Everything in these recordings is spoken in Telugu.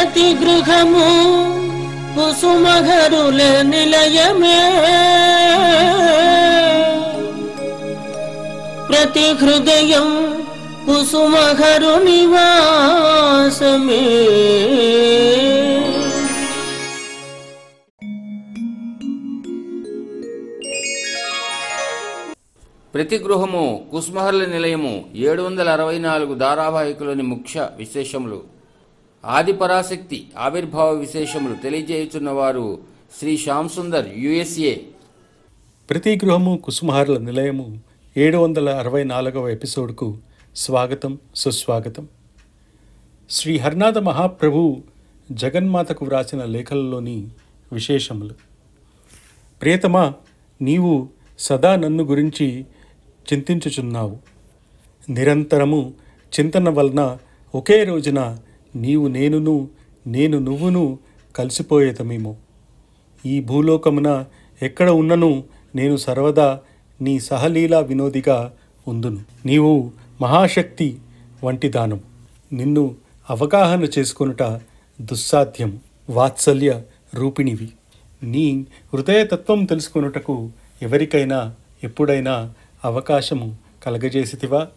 ప్రతి గృహము కుసుమహరుల నిలయమే, ప్రతి హృదయం కుసుమహరు నివాసమే. ప్రతి గృహము కుసుమహరుల నిలయము 764 ధారావాహికలోని ముఖ్య విశేషములు, ఆది పరాశక్తి ఆవిర్భావ విశేషములు తెలియజేయుచున్నవారు శ్రీ శ్యామ్ సుందర్, USA. ప్రతి గృహము కుసుమహరుల నిలయము 764వ ఎపిసోడ్కు స్వాగతం, సుస్వాగతం. శ్రీ హరినాథ మహాప్రభు జగన్మాతకు వ్రాసిన లేఖలలోని విశేషములు. ప్రియతమా, నీవు సదా నన్ను గురించి చింతించుచున్నావు. నిరంతరము చింతన వలన ఒకే రోజున నీవు నేనును, నేను నువ్వును కలిసిపోయేతమేమో. ఈ భూలోకమున ఎక్కడ ఉన్నను నేను సర్వదా నీ సహలీలా వినోదిగా ఉందును. నీవు మహాశక్తి వంటి దానం. నిన్ను అవగాహన చేసుకొనుట దుస్సాధ్యం. వాత్సల్య రూపిణివి. నీ హృదయతత్వం తెలుసుకొనుటకు ఎవరికైనా ఎప్పుడైనా అవకాశము కలగజేసితివా?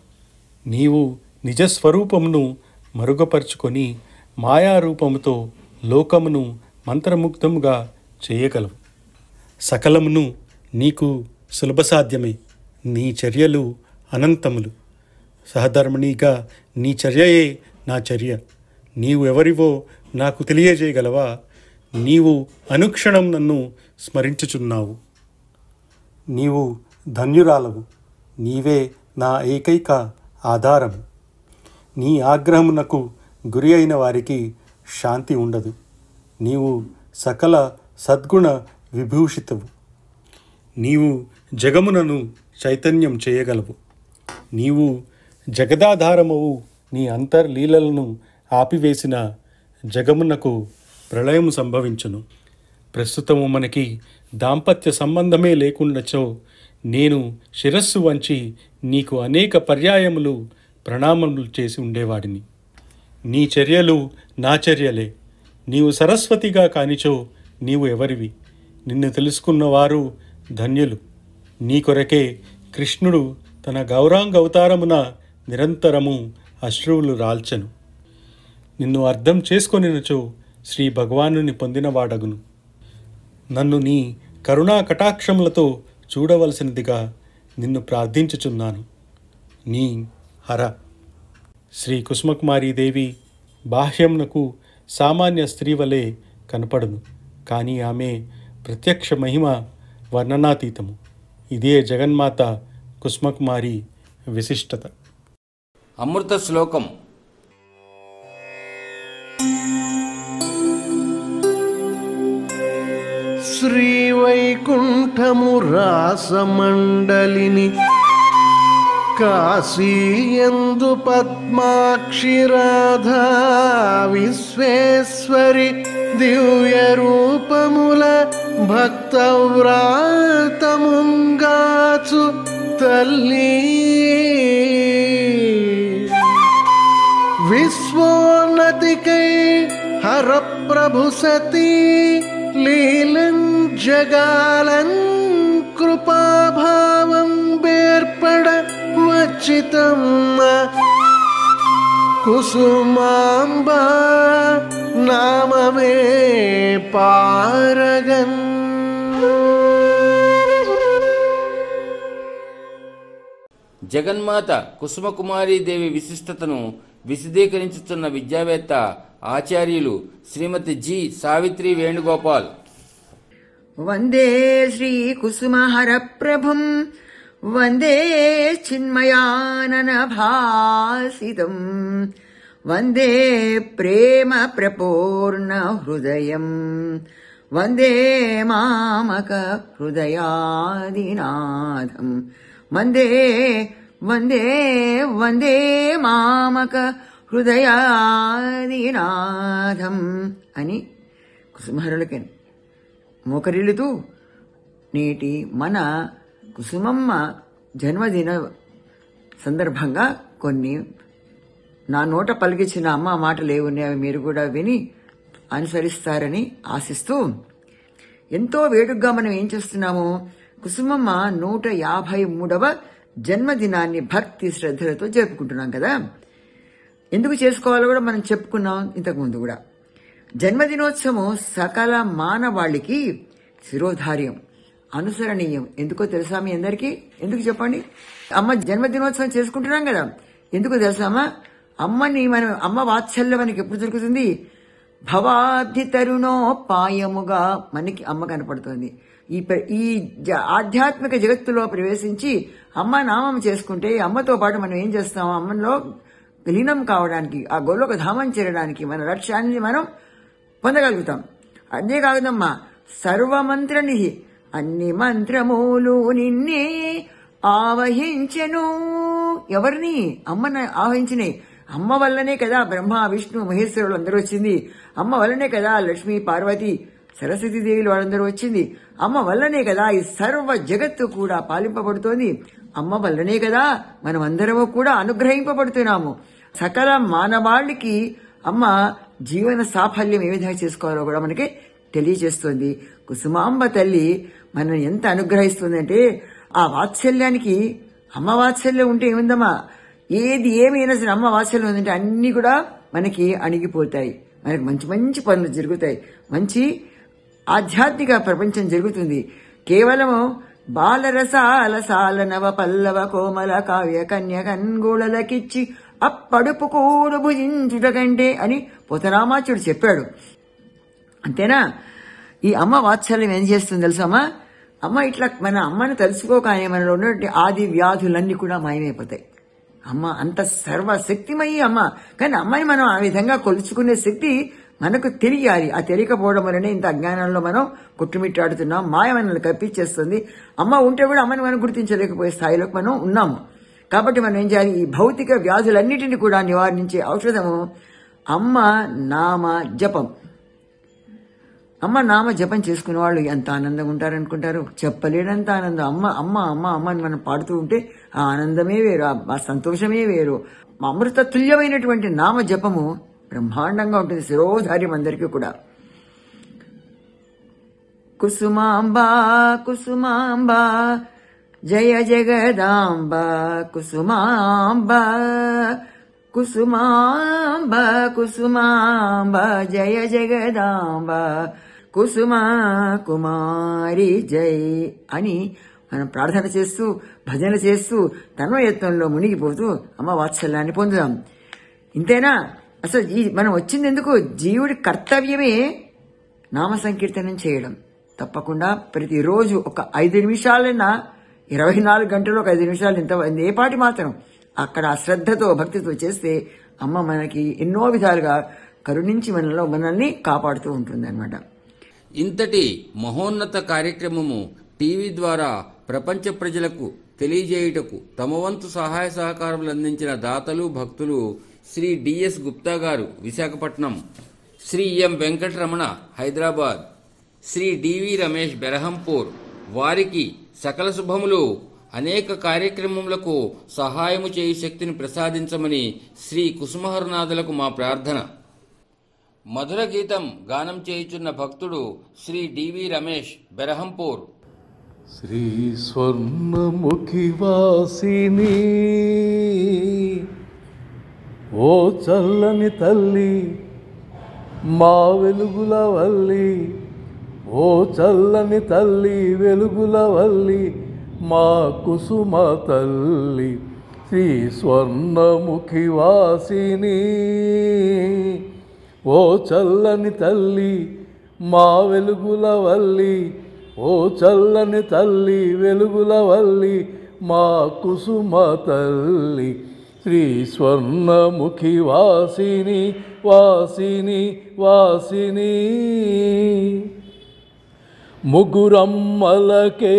నీవు నిజస్వరూపమును మరుగుపరుచుకొని మాయారూపముతో లోకమును మంత్రముగ్ధముగా చేయగలవు. సకలమును నీకు సులభసాధ్యమే. నీ చర్యలు అనంతములు. సహధర్మిణిగా నీ చర్యయే నా చర్య. నీవు ఎవరివో నాకు తెలియజేయగలవా? నీవు అనుక్షణం నన్ను స్మరించుచున్నావు. నీవు ధన్యురాలవు. నీవే నా ఏకైక ఆధారము. నీ ఆగ్రహమునకు గురి అయిన వారికి శాంతి ఉండదు. నీవు సకల సద్గుణ విభూషితవు. నీవు జగమునను చైతన్యం చేయగలవు. నీవు జగదాధారమవు. నీ అంతర్లీలలను ఆపివేసిన జగమునకు ప్రళయము సంభవించును. ప్రస్తుతము మనకి దాంపత్య సంబంధమే లేకుండాచో నేను శిరస్సు వంచి నీకు అనేక పర్యాయములు ప్రణామములు చేసి ఉండేవాడిని. నీ చర్యలు నా చర్యలే. నీవు సరస్వతిగా కానిచో నీవు ఎవరివి? నిన్ను తెలుసుకున్నవారు ధన్యులు. నీ కొరకే కృష్ణుడు తన గౌరాంగ అవతారమున నిరంతరము అశ్రువులు రాల్చెను. నిన్ను అర్థం చేసుకొనినచో శ్రీ భగవానుని పొందినవాడగును. నన్ను నీ కరుణా కటాక్షములతో చూడవలసినదిగా నిన్ను ప్రార్థించుచున్నాను. నీ హర. శ్రీ కుసుమకుమారీదేవి బాహ్యమునకు సామాన్య స్త్రీ వలె కనపడును. కానీ ఆమె ప్రత్యక్ష మహిమ వర్ణనాతీతము. ఇదే జగన్మాత కుసుమకుమారి విశిష్టత. అమృత శ్లోకం. శ్రీవైకుంఠము రాసమండలిని కాశీయందు పద్మాక్షి రాధా విశ్వేశ్వరి దివ్య రూపముల భక్తవ్రాతముంగాచు తల్లి విశ్వోన్నతికై హరప్రభు సతీ లీలం జగాలం కృపాభావం బేర్పడ వచ్చితమ్మ కుసుమాంబా నామమే పారగన్. జగన్మాత కుసుమకుమారీదేవి విశిష్టతను విశదీకరించుతున్న విద్యావేత్త ఆచార్యులు శ్రీమతి జి. సావిత్రి వేణుగోపాల్. వందే శ్రీ కుసుమహర ప్రభుం వందే చిన్మయానన భాసితం వందే ప్రేమ ప్రపూర్ణ హృదయం వందే మామక హృదయాదినాథం వందే వందే వందే మామక హృదయాదినాథం అని కుసుమహరులకి మోకరిల్లుతూ నేటి మన కుసుమమ్మ జన్మదిన సందర్భంగా కొన్ని నా నోట పలికించిన అమ్మ మాటలు ఏమున్నాయో మీరు కూడా విని అనుసరిస్తారని ఆశిస్తూ ఎంతో వేడుగ్గా మనం ఏం చేస్తున్నాము, కుసుమమ్మ 153వ జన్మదినాన్ని భక్తి శ్రద్ధలతో జరుపుకుంటున్నాం కదా. ఎందుకు చేసుకోవాలో కూడా మనం చెప్పుకున్నాం ఇంతకుముందు కూడా. జన్మదినోత్సవం సకల మానవాళికి శిరోధార్యం, అనుసరణీయం. ఎందుకో తెలుసా మీ అందరికీ? ఎందుకు చెప్పండి? అమ్మ జన్మదినోత్సవం చేసుకుంటున్నాం కదా, ఎందుకు తెలుసామా? అమ్మ వాత్సల్యం మనకి ఎప్పుడు దొరుకుతుంది? భవాబ్ధి తరుణోపాయముగా మనకి అమ్మ కనపడుతుంది. ఈ ఆధ్యాత్మిక జగత్తులో ప్రవేశించి అమ్మ నామం చేసుకుంటే అమ్మతో పాటు మనం ఏం చేస్తాం? అమ్మలో లీనం కావడానికి, ఆ గోలోక ధామం చేరడానికి మన లక్ష్యాన్ని మనం పొందగలుగుతాం. అంతేకాదమ్మా, సర్వమంత్రనిధి, అన్ని మంత్రములు నిన్నే ఆవహించెను. ఎవరిని? అమ్మని ఆవహించినాయి. అమ్మ వల్లనే కదా బ్రహ్మ విష్ణు మహేశ్వరులు అందరూ వచ్చింది. అమ్మ వల్లనే కదా లక్ష్మీ పార్వతి సరస్వతీ దేవిలు వాళ్ళందరూ వచ్చింది. అమ్మ వల్లనే కదా ఈ సర్వ జగత్తు కూడా పాలింపబడుతోంది. అమ్మ వల్లనే కదా మనమందరము కూడా అనుగ్రహింపబడుతున్నాము. సకల మానవాళికి అమ్మ జీవన సాఫల్యం ఏ విధంగా చేసుకోవాలో కూడా మనకి తెలియజేస్తుంది. కుసుమాంబ తల్లి మనం ఎంత అనుగ్రహిస్తుందంటే, ఆ వాత్సల్యానికి, అమ్మ వాత్సల్యం ఉంటే ఏముందమ్మా, ఏమైనా సరే అమ్మ వాత్సల్యం ఉందంటే అన్ని కూడా మనకి అణిగిపోతాయి. మనకి మంచి మంచి పనులు జరుగుతాయి, మంచి ఆధ్యాత్మిక ప్రపంచం జరుగుతుంది. కేవలము బాలరసాల నవ పల్లవ కోమల కావ్య కన్య కన్గోళలకిచ్చి అప్పడుపు కూడు భుజించుట కంటే అని పోతరామాచుడు చెప్పాడు. అంతేనా? ఈ అమ్మ వాత్సల్యం ఏం చేస్తుంది తెలుసమ్మా? అమ్మ ఇట్లా మన అమ్మని తలుసుకోగానే మనలో ఉన్నటువంటి ఆది వ్యాధులన్నీ కూడా మాయమైపోతాయి. అమ్మ అంత సర్వశక్తిమయ్యి అమ్మ. కానీ అమ్మని మనం ఆ విధంగా కొలుచుకునే శక్తి మనకు తెలియాలి. ఆ తెలియకపోవడం వల్లనే ఇంత అజ్ఞానంలో మనం కుట్టుమిట్టాడుతున్నాం. మాయ మనల్ని కప్పించేస్తుంది. అమ్మ ఉంటే కూడా అమ్మని మనం గుర్తించలేకపోయే స్థాయిలోకి మనం ఉన్నాము. కాబట్టి మనం ఏం చేయాలి? ఈ భౌతిక వ్యాధులన్నిటిని కూడా నివారించే ఔషధము అమ్మ నామ జపం. అమ్మ నామ జపం చేసుకునే వాళ్ళు ఎంత ఆనందంగా ఉంటారనుకుంటారు? చెప్పలేనంత ఆనందం. అమ్మ అమ్మ అమ్మ అమ్మ అని మనం పాడుతూ ఉంటే ఆ ఆనందమే వేరు, ఆ సంతోషమే వేరు. అమృత తుల్యమైనటువంటి నామ జపము బ్రహ్మాండంగా ఉంటుంది. శిరోధార్యం అందరికీ కూడా. కుసుమాంబ కుసుమాంబ జయ జగదాంబ కుసుమాంబ కుసుమాంబ కుసుమాంబ జయ జగదాంబ కుసుమా కుమారి జై అని మనం ప్రార్థన చేస్తూ భజన చేస్తూ తన్మయత్వంలో మునిగిపోతూ అమ్మ వాత్సల్యాన్ని పొందుదాం. ఇంతేనా? అసలు మనం వచ్చింది ఎందుకు? జీవుడి కర్తవ్యమే నామ సంకీర్తనం చేయడం. తప్పకుండా ప్రతిరోజు ఒక 5 నిమిషాలైనా, 24 గంటలు ఒక 5 నిమిషాలు ఇంత ఏ పాటి మాత్రం అక్కడ శ్రద్ధతో భక్తితో చేస్తే అమ్మ మనకి ఎన్నో విధాలుగా కరుణించి మనల్ని కాపాడుతూ ఉంటుంది అన్నమాట. ఇంతటి మహోన్నత కార్యక్రమము టీవీ ద్వారా ప్రపంచ ప్రజలకు తెలియజేయుటకు తమ వంతు సహాయ సహకారములు అందించిన దాతలు భక్తులు శ్రీ డిఎస్ గుప్తా గారు విశాఖపట్నం, శ్రీ ఎం వెంకటరమణ హైదరాబాద్, శ్రీ డివి రమేష్ బెరహంపూర్, వారికి సకల శుభములు, అనేక కార్యక్రమములకు సహాయము చేయు శక్తిని ప్రసాదించమని శ్రీ కుసుమహరనాథులకు మా ప్రార్థన. మధుర గీతం గానం చేయుచున్న భక్తుడు శ్రీ డివి రమేష్ బెరహంపూర్. శ్రీ స్వర్ణముఖి వాసిని ఓ చల్లని తల్లి, మా వెలుగుల వల్లి, ఓ చల్లని తల్లి వెలుగుల వల్లి, మా కుసుమ తల్లి. శ్రీ స్వర్ణముఖి వాసిని ఓ చల్లని తల్లి, మా వెలుగుల వల్లి, ఓ చల్లని తల్లి వెలుగుల వల్లి, మా కుసుమ తల్లి. శ్రీ స్వర్ణముఖి వాసిని వాసిని వాసిని. ముగురమ్మలకే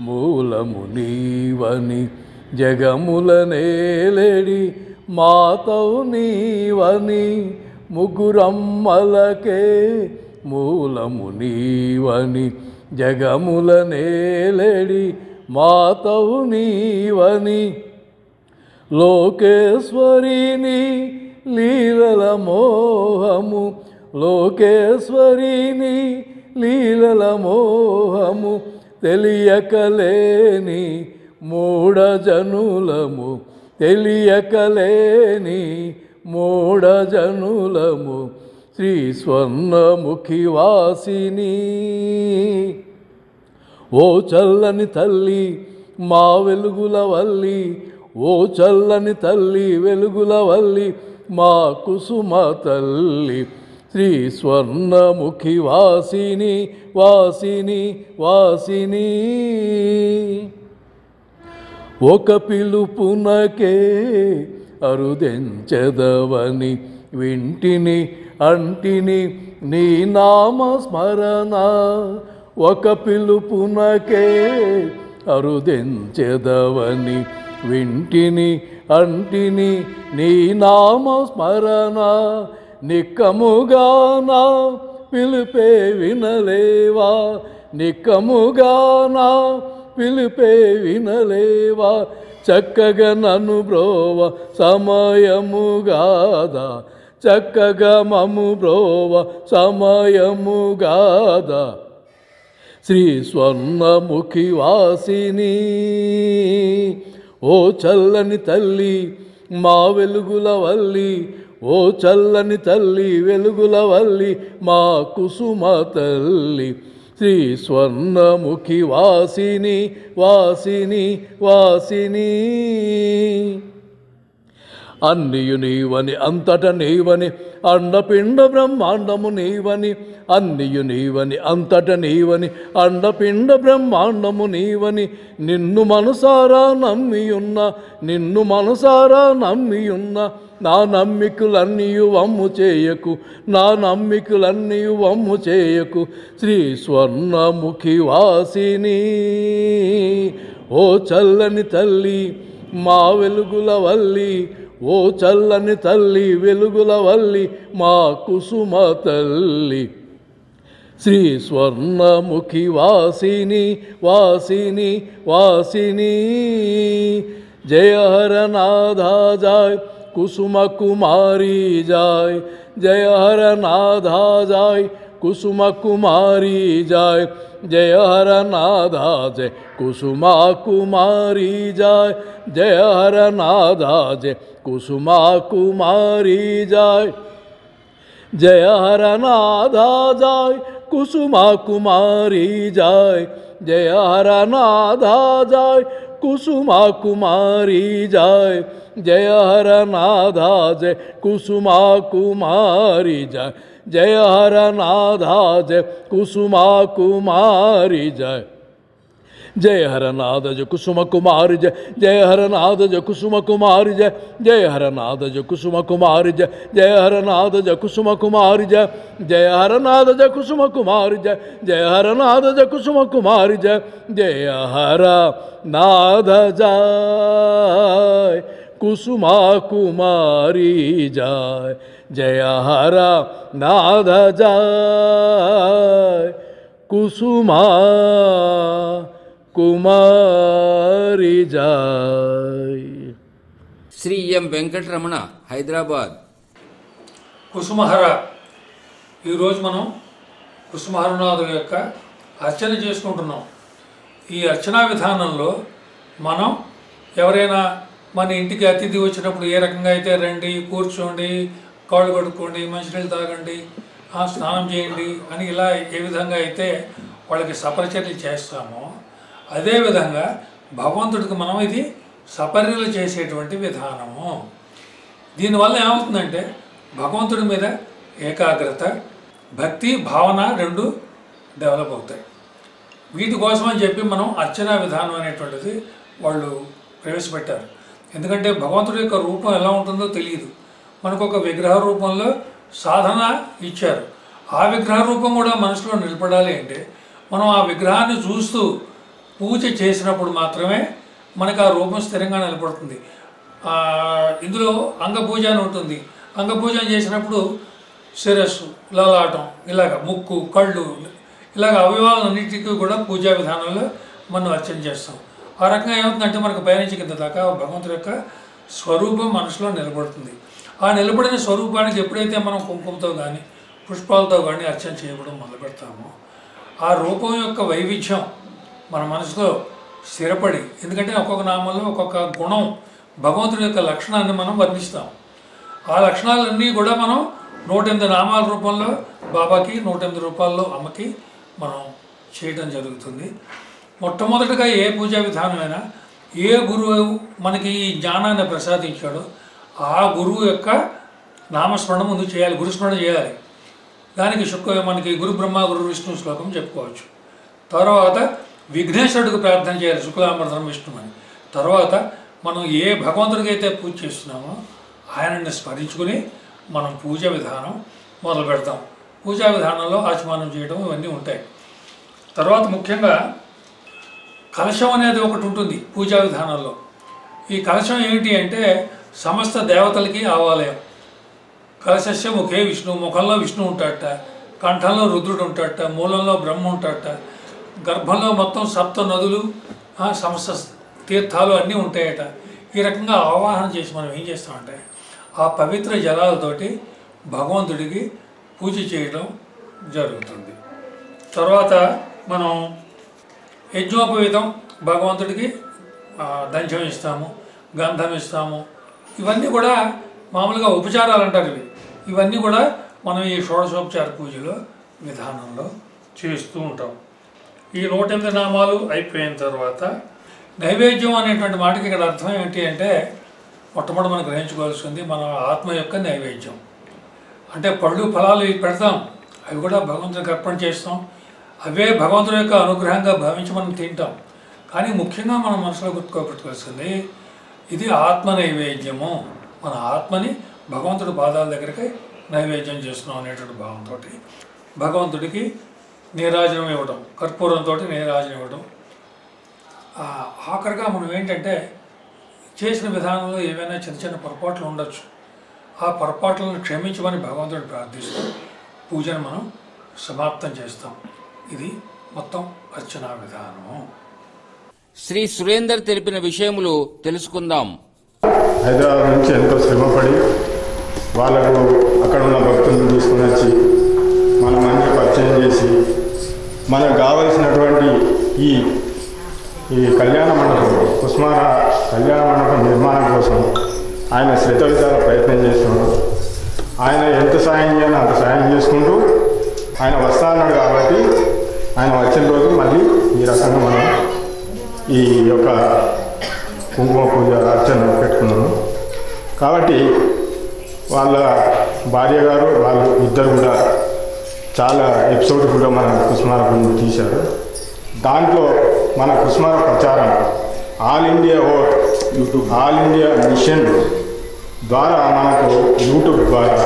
మూలము నీవని, జగముల నేలేడి మాతవు నీవని. ముగురమ్మలకే మూలము నీవని, జగముల నేలేడి మాతవు నీవని. లోకేశ్వరిని లీలల మోహము లోకేశ్వరిని లీలల మోహము తెలియకలేని మూఢజనులము తెలియకలేని మూఢజనులము శ్రీ స్వర్ణముఖి వాసిని. ఓ చల్లని తల్లి మా వెలుగుల వల్లి, ఓ చల్లని తల్లి వెలుగుల వల్లి, మా కుసుమ తల్లి శ్రీ స్వర్ణముఖి వాసిని వాసిని వాసిని. ఒక పిలుపునకే అరుదెంచెదవని వింటిని అంటిని నీ నామస్మరణ. ఒక పిలుపునకే అరుదెంచెదవని వింటిని అంటిని నీ నామస్మరణ. నిక్కముగా నా పిలుపే వినలేవా, నిక్కముగా నా పిలుపే వినలేవా, చక్కగా నన్ను బ్రోవ సమయముగాదా, చక్కగా మము బ్రోవ సమయముగాదా. శ్రీ స్వర్ణముఖి వాసిని. ఓ చల్లని తల్లి మా వెలుగుల వల్లి, ఓ చల్లని తల్లి వెలుగుల వల్లి, మా కుసుమ తల్లి శ్రీ స్వర్ణముఖి వాసిని వాసిని వాసిని. అన్నియు నీవని అంతట నీవని అండపిండ బ్రహ్మాండము నీవని, అన్నియు నీవని అంతట నీవని అండపిండ బ్రహ్మాండము నీవని. నిన్ను మనసారా నమ్మియున్న, నిన్ను మనసారా నమ్మియున్న నా నమ్మికులన్నీయు వమ్ము చేయకు, నా నమ్మికులన్నీయు వమ్ము చేయకు. శ్రీ స్వర్ణముఖి వాసిని. ఓ చల్లని తల్లి మా వెలుగుల వల్లి, ఓ చల్లని తల్లి వెలుగుల వల్లి, మా కుసుమ తల్లి శ్రీ స్వర్ణముఖి వాసిని వాసిని వాసిని. జయ హర నాథా జాయ్ కుసుమ కుమారి జాయ్, జయ హర నాథా జాయ్ కుసుమ కుమారి జాయ్, జయ హర నాథా జయ కుసుమా కుమారి జాయ్, జయ హర నాథా జయ కుసుమా కుమారి జాయ్, జయ హర నాథా జాయ్ కుసుమా కుమారి జాయ్, జయ హర నాథా జాయ్ కుసుమా కుమారి జాయ్, జయ హర నాథా జయ కుసుమా కుమారి జాయ్, జయ హర నాథా జయ కుసుమా కుమారి జాయ్, జయ హర నాథ జయ కుసుమ కుమారి జయ, జయ హర నాథ జయ కుసుమ కుమారి జయ, జయ హర నాథ జయ కుసుమ కుమారి జయ, జయ హర నాథ జయ కుసుమ కుమారి జయ, జయ హర నాథ జయ కుసుమ కుమారి జయ, జయ హర నాథ జయ కుసుమ కుమారి జయ, జయ హర నాథ జయ కుసుమా కుమారి జయ, జయ హర నాథ జయ కుసుమా కుమారి జయ. శ్రీ ఎం వెంకటరమణ, హైదరాబాద్. కుసుమహర. ఈరోజు మనం కుసుమహరనాథుల యొక్క అర్చన చేసుకుంటున్నాం. ఈ అర్చనా విధానంలో మనం ఎవరైనా మన ఇంటికి అతిథి వచ్చినప్పుడు ఏ రకంగా అయితే రండి, కూర్చోండి, కాళ్ళు కడుక్కోండి, మంచినీళ్ళు తాగండి, స్నానం చేయండి అని ఇలా ఏ విధంగా అయితే వాళ్ళకి సపరిచర్యలు చేస్తామో అదేవిధంగా భగవంతుడికి మనం ఇది సపర్యలు చేసేటువంటి విధానము. దీనివల్ల ఏమవుతుందంటే భగవంతుడి మీద ఏకాగ్రత, భక్తి, భావన రెండు డెవలప్ అవుతాయి. వీటి కోసం అని చెప్పి మనం అర్చనా విధానం అనేటువంటిది వాళ్ళు ప్రవేశపెట్టారు. ఎందుకంటే భగవంతుడి యొక్క రూపం ఎలా ఉంటుందో తెలియదు. మనకు ఒక విగ్రహ రూపంలో సాధన ఇచ్చారు. ఆ విగ్రహ రూపం కూడా మనసులో నిలబడాలి అంటే మనం ఆ విగ్రహాన్ని చూస్తూ పూజ చేసినప్పుడు మాత్రమే మనకు ఆ రూపం స్థిరంగా నిలబడుతుంది. ఇందులో అంగపూజ అని ఉంటుంది. అంగపూజ చేసినప్పుడు శిరస్సు, లలాటం, ఇలాగ ముక్కు, కళ్ళు, ఇలాగ అవయవాలన్నిటికీ కూడా పూజా విధానంలో మనం అర్చన చేస్తాం. ఆ రకంగా ఏమవుతుందంటే మనకు పయనించి కింద దాకా భగవంతుడి యొక్క స్వరూపం మనసులో నిలబడుతుంది. ఆ నిలబడిన స్వరూపానికి ఎప్పుడైతే మనం కుంకుమతో కానీ పుష్పాలతో కానీ అర్చన చేయడం మొదలు పెడతాము, ఆ రూపం యొక్క వైవిధ్యం మన మనసులో స్థిరపడి, ఎందుకంటే ఒక్కొక్క నామంలో ఒక్కొక్క గుణం భగవంతుడి యొక్క లక్షణాన్ని మనం వర్ణిస్తాం. ఆ లక్షణాలన్నీ కూడా మనం 108 నామాల రూపంలో బాబాకి, 108 రూపాల్లో అమ్మకి మనం చేయడం జరుగుతుంది. మొట్టమొదటిగా ఏ పూజా విధానమైనా ఏ గురువు మనకి ఈ జ్ఞానాన్ని ప్రసాదించాడో ఆ గురువు యొక్క నామస్మరణ ముందు చేయాలి, గురుస్మరణ చేయాలి. దానికి మనకి గురు బ్రహ్మ గురు విష్ణు శ్లోకం చెప్పుకోవచ్చు. తర్వాత విఘ్నేశ్వరుడికి ప్రార్థన చేయాలి, శుక్లాంబరధరం విష్ణు అని. తర్వాత మనం ఏ భగవంతుడికి అయితే పూజ చేస్తున్నామో ఆయనని స్మరించుకుని మనం పూజా విధానం మొదలు పెడతాం. పూజా విధానంలో ఆచమనం చేయడం ఇవన్నీ ఉంటాయి. తర్వాత ముఖ్యంగా కలశం అనేది ఒకటి ఉంటుంది పూజా విధానంలో. ఈ కలశం ఏమిటి అంటే సమస్త దేవతలకి ఆవాలయం. కలశస్య ముఖే విష్ణు, ముఖంలో విష్ణు ఉంటాడట, కంఠంలో రుద్రుడు ఉంటాడట, మూలంలో బ్రహ్మ ఉంటాడట, గర్భంలో మొత్తం 7 నదులు సమస్త తీర్థాలు అన్నీ ఉంటాయట. ఈ రకంగా ఆవాహన చేసి మనం ఏం చేస్తామంటే ఆ పవిత్ర జలాలతోటి భగవంతుడికి పూజ చేయడం జరుగుతుంది. తర్వాత మనం యజ్ఞోపవీతం భగవంతుడికి దంచం ఇస్తాము, గంధం ఇస్తాము. ఇవన్నీ కూడా మామూలుగా ఉపచారాలు అంటారు. ఇవన్నీ కూడా మనం ఈ షోడశోపచార పూజలో విధానంలో చేస్తూ ఉంటాం. ఈ 108 నామాలు అయిపోయిన తర్వాత నైవేద్యం అనేటువంటి మాటకి ఇక్కడ అర్థం ఏంటి అంటే మొట్టమొదటి మనం గ్రహించుకోవాల్సింది మన ఆత్మ యొక్క నైవేద్యం. అంటే పళ్ళు ఫలాలు ఇవి పెడతాం, అవి కూడా భగవంతుడికి అర్పణ చేస్తాం. అవే భగవంతుడి యొక్క అనుగ్రహంగా భావించి మనం తింటాం. కానీ ముఖ్యంగా మనం మనసులో గుర్తుకోబెట్టుకోవాల్సింది ఇది ఆత్మ నైవేద్యము. మన ఆత్మని భగవంతుడి పాదాల దగ్గరికి నైవేద్యం చేస్తున్నాం అనేటువంటి భావంతో భగవంతుడికి నీరాజనం ఇవ్వడం, కర్పూరంతో నీరాజనం ఇవ్వడం. ఆఖరిగా మనం ఏంటంటే చేసిన విధానంలో ఏవైనా చిన్న చిన్న పొరపాట్లు ఉండొచ్చు, ఆ పొరపాట్లను క్షమించమని భగవంతుడిని ప్రార్థిస్తూ పూజను మనం సమాప్తం చేస్తాం. ఇది మొత్తం అర్చనా విధానము. శ్రీ సురేందర్ తెలిపిన విషయములు తెలుసుకుందాం. హైదరాబాద్ నుంచి ఎంతో శ్రమపడి వాళ్ళకు అక్కడ ఉన్న భక్తులను తీసుకుని వచ్చి మన మంచి పరిచయం చేసి మనకు కావలసినటువంటి ఈ కళ్యాణ మండపం, కుస్మార కళ్యాణ మండపం నిర్మాణం కోసం ఆయన శ్రద్ధవిధాల ప్రయత్నం చేస్తున్నాడు. ఆయన ఎంత సాయం చేయాలో అంత సాయం చేసుకుంటూ ఆయన వస్తా అన్నాడు కాబట్టి ఆయన వచ్చిన రోజు మళ్ళీ ఈ రకంగా మనం ఈ యొక్క కుంకుమ పూజ అర్చన పెట్టుకున్నాము. కాబట్టి వాళ్ళ భార్య గారు వాళ్ళు ఇద్దరు కూడా చాలా ఎపిసోడ్ కూడా మన కుస్మార గురించి తీశారు. దాంట్లో మన కుస్మార ప్రచారం ఆల్ ఇండియా మిషన్ ద్వారా మనకు యూట్యూబ్ ద్వారా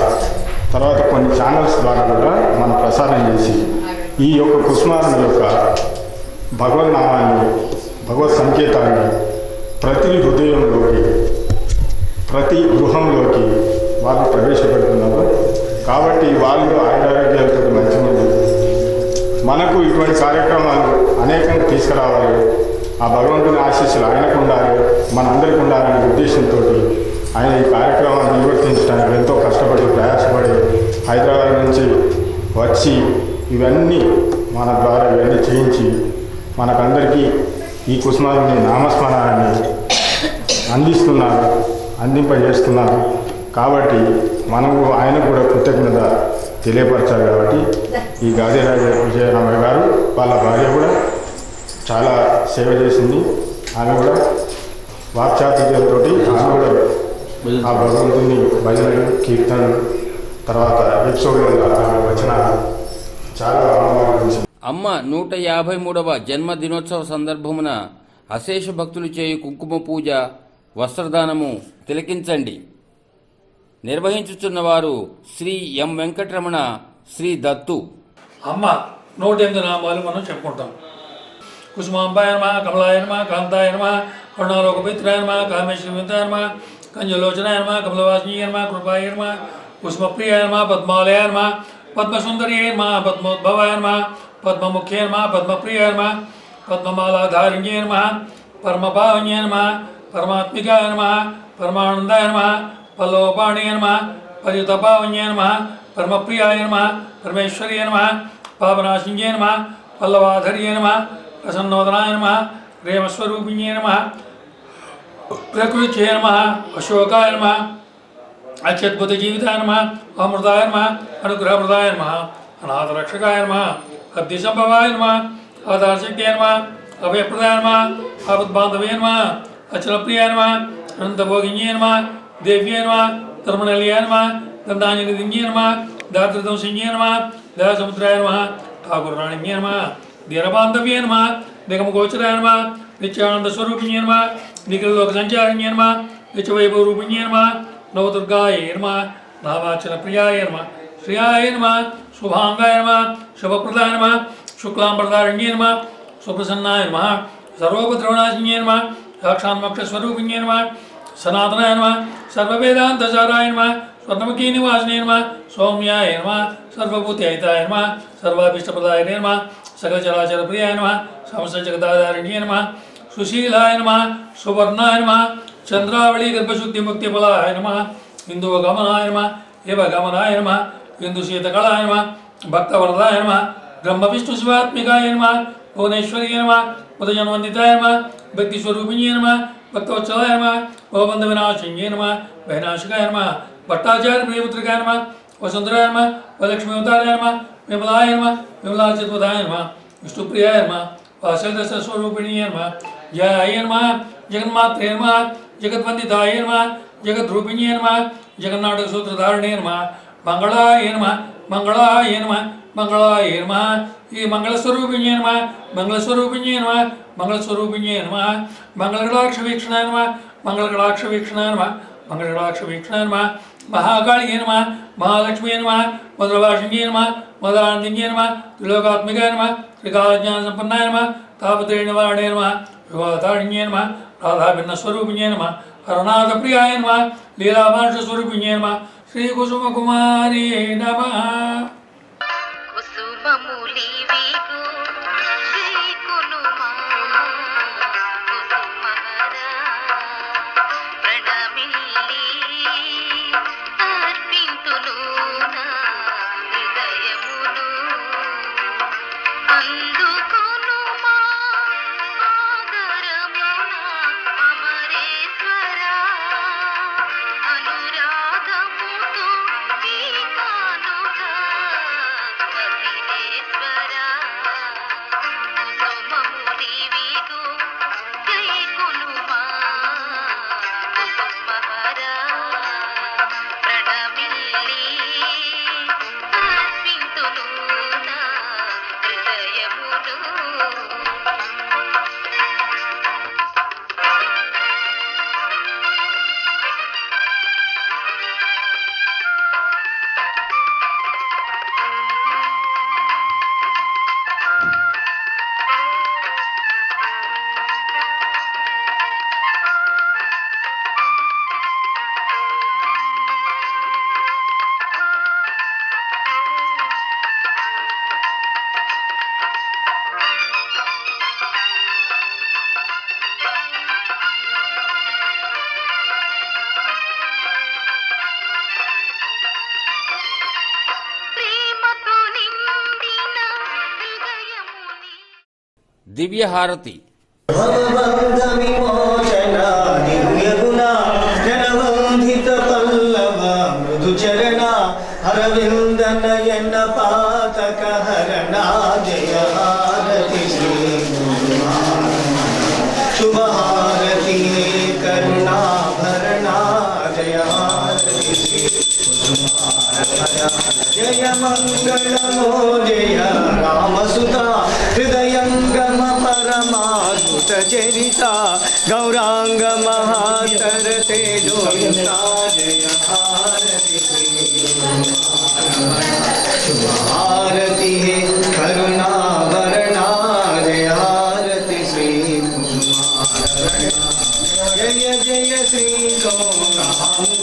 తర్వాత కొన్ని ఛానల్స్ ద్వారా కూడా మనం ప్రసారం చేసి ఈ యొక్క కుస్మారం యొక్క భగవన్నామాన్ని, భగవత్ సంకేతాన్ని ప్రతి హృదయంలోకి, ప్రతి గృహంలోకి వాళ్ళు ప్రవేశపెడుతున్నారు. కాబట్టి వాళ్ళు ఆరోగ్యాలతో మంచిగా మనకు ఇటువంటి కార్యక్రమాలు అనేకంగా తీసుకురావాలి. ఆ భగవంతుని ఆశీస్సులు ఆయనకు ఉండాలి, మనందరికీ ఉండాలనే ఉద్దేశంతో ఆయన ఈ కార్యక్రమాన్ని నిర్వర్తించడానికి ఎంతో కష్టపడి ప్రయాసపడి హైదరాబాద్ నుంచి వచ్చి ఇవన్నీ మన ద్వారా ఇవన్నీ చేయించి మనకందరికీ ఈ కుస్మారుని నామస్మరణాన్ని అందింపజేస్తున్నారు. కాబట్టి మనము ఆయనకు కూడా కృతజ్ఞత తెలియపరచాలి. కాబట్టి ఈ గాదిరాజ విజయరామయ్య గారు వాళ్ళ భార్య కూడా చాలా సేవ చేసింది. ఆమె కూడా వాక్చాతుర్యంతో ఆమె కూడా ఆ భగవంతుని భజనలు, కీర్తనలు, తర్వాత ఎపిసోడ్లలో వచ్చిన చాలా అనుభవించింది. అమ్మ 153వ జన్మదినోత్సవ సందర్భమున అశేష భక్తులు చేయు కుంకుమ పూజ, వస్త్రదానము తిలకించండి. నిర్వహించుచున్నవారు శ్రీ ఎం వెంకటరమణ, శ్రీ దత్తు. అమ్మ 108 నామాలు మనం చెప్పుకుంటాం. కుసుమాంబాయ నమ, కమలాయ నమ, కాంతాయ నమ, కరుణాలోకపిత్రాయ నమ, కామేశ్వరి వింతాయ నమ, కంజలోచనాయ నమ, కమలవాసినీయ నమ, కృపాయ నమ, కుసుమప్రియాయ నమ, పద్మాలయ నమ, పద్మసుందర్యే నమ, పద్మోద్భవాయ నమ, పద్మముఖ్యే నమ, పద్మప్రియాయ నమ, పద్మమాలాధారిణ్యే నమ, పరమభావన్యే నమ, పరమాత్మికాయ నమ, పరమానందాయ నమ, పల్లవపాణ్యే నమ, పరియుతపావన్యే నమ, పరమప్రియాయ నమ, परमेश्वर्ये नमः पापनाशिन्ये नमः पल्लवाधर्ये नमः प्रसन्नोदनाय नमः प्रेमस्वरूपिण्ये नमः प्रकृत्ये नमः अशोकाय नमः अच्युतजीविताय नमः अमृताय नमः अनुग्रहप्रदाय नमः अनाथरक्षकाय नमः अब्धिसंभवाय नमः आधारशक्त्यै नमः अभयप्रदाय नमः आपद्बान्धवे नमः अचलप्रियाय नमः अनन्तभोगिन्ये नमः देव्ये नमः धर्मनल्याय नमः दन्दाञ्जलिदिन्ये नमः दातृदंसिन्ये नमः दयासमुद्राय नमः ठाकुरराणिन्ये नमः दीनबान्धव्ये नमः निगमगोचराय नमः नित्यानन्दस्वरूपिण्ये नमः निखिललोकसञ्चारिण्ये नमः नित्यवैभवरूपिण्ये नमः नवदुर्गाय नमः नामार्चनप्रियाय नमः श्रियाय नमः शुभांगाय नमः शुभप्रदाय नमः शुक्लाम्बरधारिण्ये नमः सुप्रसन्नाय नमः सर्वोपद्रवनाशिन्ये नमः साक्षान्मोक्षस्वरूपिण्ये नमः सनातनाय नमः सर्ववेदान्तसाराय नमः स्वर्णमुखीनिवासिने नमः सौम्याय नमः सर्वभूतहिताय नमः सर्वाभीष्टप्रदायिने नमः सकलचराचरप्रियाय नमः समस्तजगदाधारिण्ये नमः सुशीलाय नमः सुवर्णाय नमः चंद्रावली गर्भशुद्धिमुक्तिफलाय नमः इंदुगमनाय नमः एवगमनाय नमः इंदुशीतकलाय नमः भक्तवरदाय नमः ब्रह्मविष्णुशिवात्मिकाय नमः भुवनेश्वर्ये नमः उदजनवन्दिताय नमः भक्तिस्वरूपिण्ये नमः भक्तवत्सलाय नमः भवबन्धविनाशिन्ये नमः वैनाशिकाय नमः भट्टाचार्य प्रियपुत्रिकाय नमः वसुन्धराय नमः वरलक्ष्मीअवताराय नमः विमलाय नमः विमलाचित्वदाय नमः विष्णुप्रियाय नमः वासुदेवस्वरूपिण्ये नमः जयाय नमः जगन्मात्रे नमः जगद्वन्दिताय नमः जगद्रूपिण्ये नमः जगन्नाटकसूत्रधारिणे नमः मंगलाय नमः मंगलाय नमः मंगलाय नमः ये मंगलस्वरूपिण्ये नमः मंगलस्वरूपिण्ये नमः मंगलस्वरूपिण्ये नमः मंगलकटाक्षवीक्षणाय नमः मंगलकटाक्षवीक्षणाय नमः मंगलकटाक्षवीक्षणाय नमः महाकाळिये नमः महालक्ष्मी नमः मधुरभाषिण्ये नमः मदानन्दिन्ये नमः त्रिलोकात्मिकाय नमः त्रिकालज्ञानसम्पन्नाय नमः तापत्रयनिवारणे नमः योगातारिण्ये नमः राधाभिन्नस्वरूपिण्ये नमः अरुणाथप्रियाय नमः लीलामार्षस्वरूपिण्ये नमः श्रीकुसुमकुमारी नमः దివ్య హారతి అరవిందనయన పాతక హరణ జయ హారతి శుభహారతి కరుణాభరణ జయ హారతి జయ మంగళమో జయ రామసుతా హృదయంగమ పరమాద్భుత చరిత గౌరాంగ మహాతర తేజోయుత జయ హారతి शुभारती है करुणावरणा जय हारती श्री जय जय श्री सोम